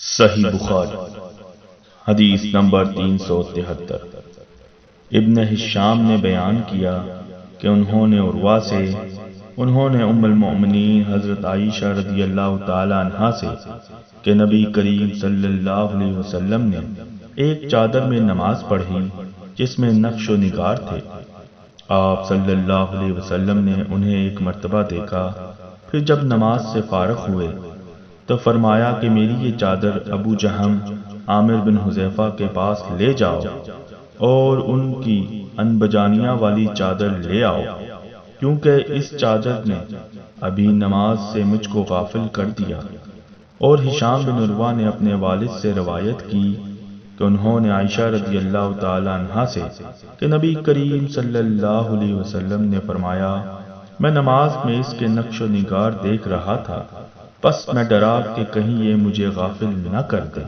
صحیح بخاری حدیث نمبر 373۔ ابن ہشام نے بیان کیا کہ انہوں نے عروہ سے، انہوں نے ام المؤمنین حضرت عائشہ رضی اللہ تعالی عنہا سے کہ نبی کریم صلی اللہ علیہ وسلم نے ایک چادر میں نماز پڑھی جس میں نقش و نگار تھے۔ آپ صلی اللہ علیہ وسلم نے انہیں ایک مرتبہ دیکھا، پھر جب نماز سے فارغ ہوئے تو فرمایا کہ میری یہ چادر ابو جہم عامر بن حذیفہ کے پاس لے جاؤ اور ان کی انبجانیاں والی چادر لے آؤ، کیونکہ اس چادر نے ابھی نماز سے مجھ کو غافل کر دیا۔ اور ہشام بن عروہ نے اپنے والد سے روایت کی کہ انہوں نے عائشہ رضی اللہ تعالی عنہا سے کہ نبی کریم صلی اللہ علیہ وسلم نے فرمایا، میں نماز میں اس کے نقش و نگار دیکھ رہا تھا، پس میں ڈرا کہ کہیں یہ مجھے غافل نہ کر دے۔